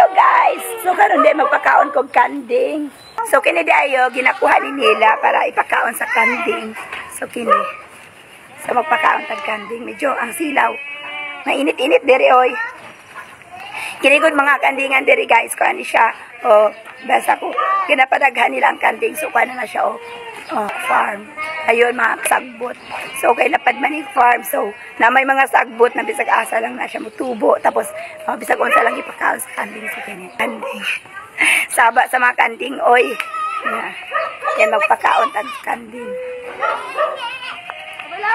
Hello guys! So karon di magpakaon kog kanding. So kini di ayo ginakuha ni nila para ipakaon sa kanding. So kini. So magpakaon tag kanding. Medyo ang silaw. Mainit-init diri oy. Kini gud mga kandingan diri guys, ko ani siya. Oh, basta ko ginapadaghan nila ang kanding. So kuha na siya farm. Ayun mga sagbot. So kay lapad man yung farm. So na may mga sagbot na bisag asa lang na siya mutubo. Tapos bisag unsa lang ipakaon sa kanding sa kanding. Saba sa mga kanding oy. Yan magpakaon tag kanding.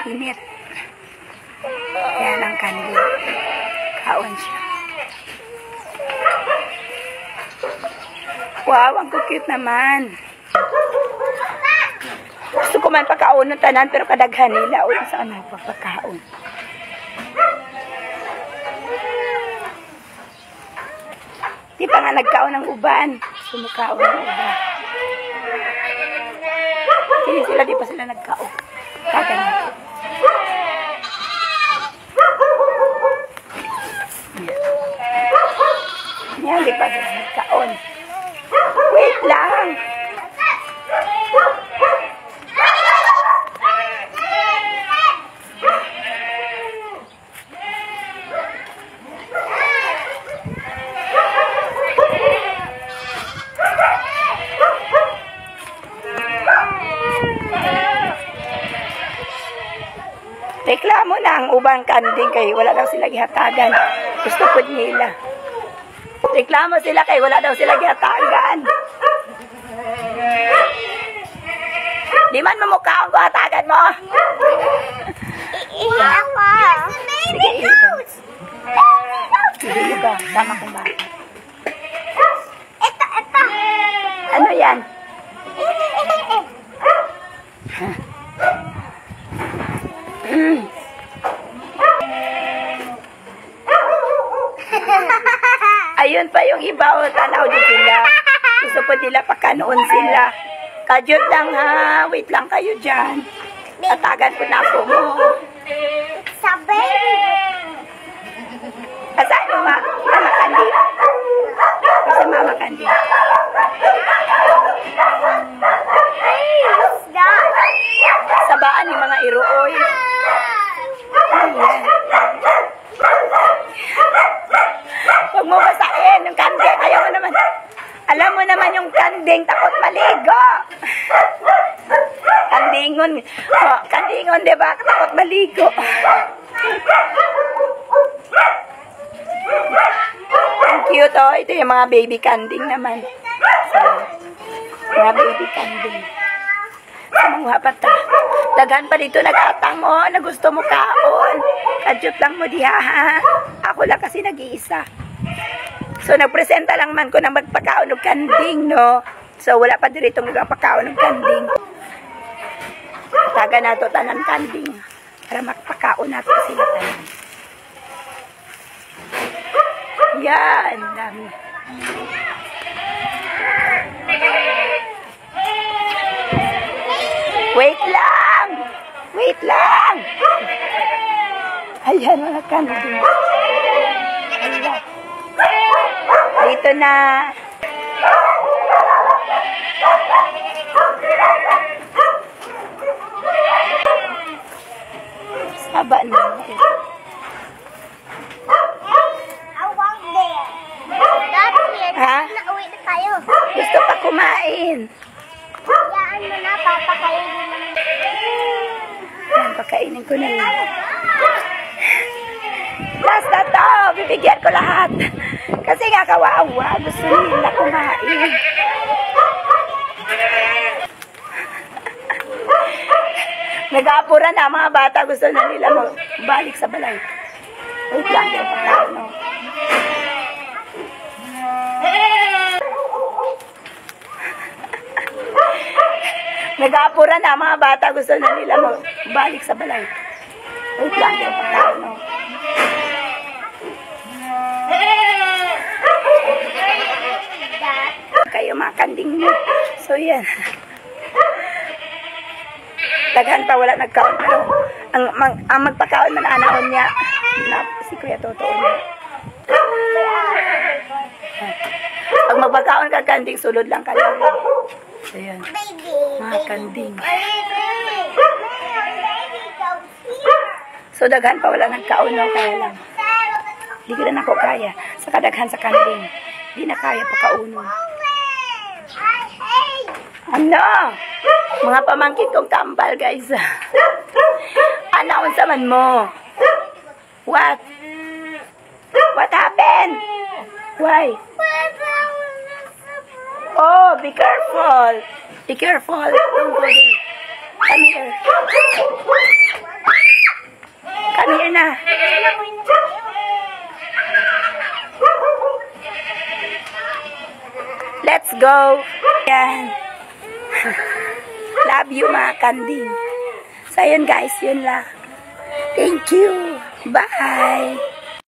Init. Yan ang kanding. Kaon siya. Wow, ang cute naman. Gusto ko man pagkaon ng tanan pero kadaghan nila. O saan ang pagpakaon? Di pa nga nagkaon ng uban. Sumukaon ng uban. Hindi sila, di pa sila nagkaon. Kaganito. Yan, di pa sila nagkaon. Wait lang. Reklamo na ang ubang kanding kay wala daw sila gihatagan. Gusto po nila. Reklamo sila kay wala daw sila gihatagan. Di man mamukhaon ko hatagan mo. Iiyak ko. Sige, iiyak. Sige ba? Tama kong bata. Ito. Ano yan? Ayun pa yung iba, tanaw din sila. Gusto po nila pakanoon sila. Kadyot lang ha, wait lang kayo dyan. Tatagan ko na ako mo. Sabi. Asaan yung Mama Candy? Sa Mama Candy. What's that? Sabaan yung mga iruoy. Ayan. Huwag mo basahin yung kanding. Ayaw mo naman. Alam mo naman yung kanding, takot maligo. Kandingon. Kandingon, diba? Takot maligo. Ang cute, oh. Ito yung mga baby kanding naman. So, mga baby kanding. Mga pata. Dagan pa dito nag-atang mo na gusto mo kaon. Kadyot lang mo diha ha. Ako lang kasi nag-iisa. So nagpresenta lang man ko ng magpakaon ng kanding no. So wala pa dito magpakaon ng kanding. Taga na to tanan kanding para magpakaon nato sila tanan. Yan, dami. Wait lang! Wait lang! Ayan, mga kanding. Ayan. Dito na. Saba na. Ha? Nauwi na tayo. Gusto pa kumain. Hayaan mo na, papakainin mo. Yan, pakainin ko na yun. Last na to. Bibigyan ko lahat. Kasi nga kawawa. Gusto nila kumain. Nag-aapura na mga bata. Gusto na nila balik sa balay. Wait lang. Yung pagkain, no? Nag-aapura na mga bata. Gusto na nila balik sa balay. Wait lang. Yung pagkain, no? Kayo mga kanding nyo. So yan. Daghan pa wala nagkaon. Pero ang magpakaon man anaon niya. Si Kuya Totoo niya. magpakaon ka kanding, sulod lang ka lang. Ayan, Baby. mga kanding. Baby. Go here. So, daghan pa wala nagkaon, no? Kaya lang. Di ko na ako kaya. Sa kadaghan sa kanding. Di na kaya pakaunon. I hate. Ano? Mga pamangkin kong tambal, guys. Ano unsa man mo? What? What happened? Why? Oh, be careful. Be careful. Don't go there. Come here. Come here na. Let's go. Yan. Love you, mga kanding. So, yun guys, yun lang. Thank you. Bye.